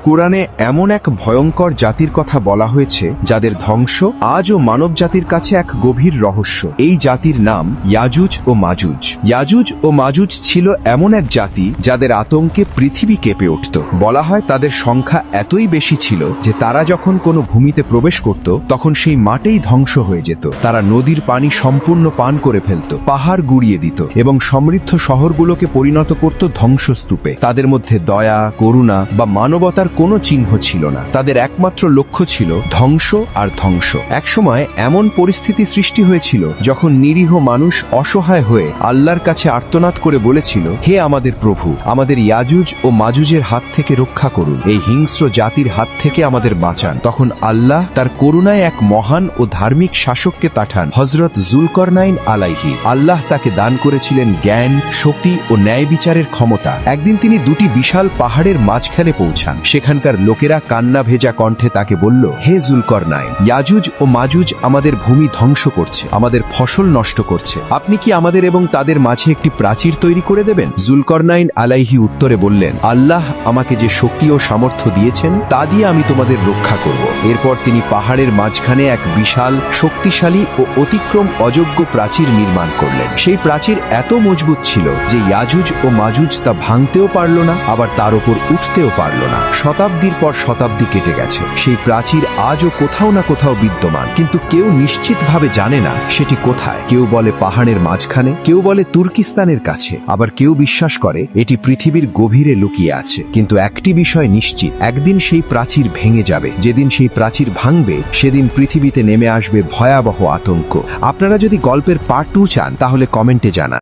কোরআনে এমন এক ভয়ঙ্কর জাতির কথা বলা হয়েছে যাদের ধ্বংস আজও মানব জাতির কাছে এক গভীর রহস্য। এই জাতির নাম ইয়াজুজ ও মাজুজ। ইয়াজুজ ও মাজুজ ছিল এমন এক জাতি যাদের আতঙ্কে পৃথিবী কেঁপে উঠত। বলা হয় তাদের সংখ্যা এতই বেশি ছিল যে তারা যখন কোনো ভূমিতে প্রবেশ করত তখন সেই মাটেই ধ্বংস হয়ে যেত। তারা নদীর পানি সম্পূর্ণ পান করে ফেলত, পাহাড় গুড়িয়ে দিত এবং সমৃদ্ধ শহরগুলোকে পরিণত করত ধ্বংসস্তূপে। তাদের মধ্যে দয়া, করুণা বা মানবতার কোনো চিহ্ন ছিল না। তাদের একমাত্র লক্ষ্য ছিল ধ্বংস আর ধ্বংস। একসময় এমন পরিস্থিতি সৃষ্টি হয়েছিল যখন নিরীহ মানুষ অসহায় হয়ে আল্লাহর কাছে আর্তনাদ করে বলেছিল, হে আমাদের প্রভু, আমাদের ইয়াজুজ ও মাজুজের হাত থেকে রক্ষা করুন, এই হিংস্র জাতির হাত থেকে আমাদের বাঁচান। তখন আল্লাহ তার করুণায় এক মহান ও ধার্মিক শাসককে পাঠান, হযরত যুলকরনাইন আলাইহি। আল্লাহ তাকে দান করেছিলেন জ্ঞান, শক্তি ও ন্যায় বিচারের ক্ষমতা। একদিন তিনি দুটি বিশাল পাহাড়ের মাঝখানে পৌঁছান। সেখানকার লোকেরা কান্না ভেজা কণ্ঠে তাকে বলল, হে যুলকরনাইন, ইয়াজুজ ও মাজুজ আমাদের ভূমি ধ্বংস করছে, আমাদের ফসল নষ্ট করছে। আপনি কি আমাদের এবং তাদের মাঝে একটি প্রাচীর তৈরি করে দেবেন? যুলকরনাইন আলাইহি উত্তরে বললেন, আল্লাহ আমাকে যে শক্তি ও সামর্থ্য দিয়েছেন তা দিয়ে আমি তোমাদের রক্ষা করব। এরপর তিনি পাহাড়ের মাঝখানে এক বিশাল, শক্তিশালী ও অতিক্রম অযোগ্য প্রাচীর নির্মাণ করলেন। সেই প্রাচীর এত মজবুত ছিল যে ইয়াজুজ ও মাজুজ তা ভাঙতেও পারল না, আবার তার উপর উঠতেও পারল না। শতাব্দীর পর শতাব্দী কেটে গেছে, সেই প্রাচীর আজও কোথাও না কোথাও বিদ্যমান, কিন্তু কেউ নিশ্চিতভাবে জানে না সেটি কোথায়। কেউ বলে পাহাড়ের মাঝখানে, কেউ বলে তুর্কিস্তানের কাছে, আবার কেউ বিশ্বাস করে এটি পৃথিবীর গভীরে লুকিয়ে আছে। কিন্তু একটি বিষয় নিশ্চিত, একদিন সেই প্রাচীর ভেঙে যাবে। যেদিন সেই প্রাচীর ভাঙবে সেদিন পৃথিবীতে নেমে আসবে ভয়াবহ আতঙ্ক। আপনারা যদি গল্পের পার্ট 2 চান তাহলে কমেন্টে জানান।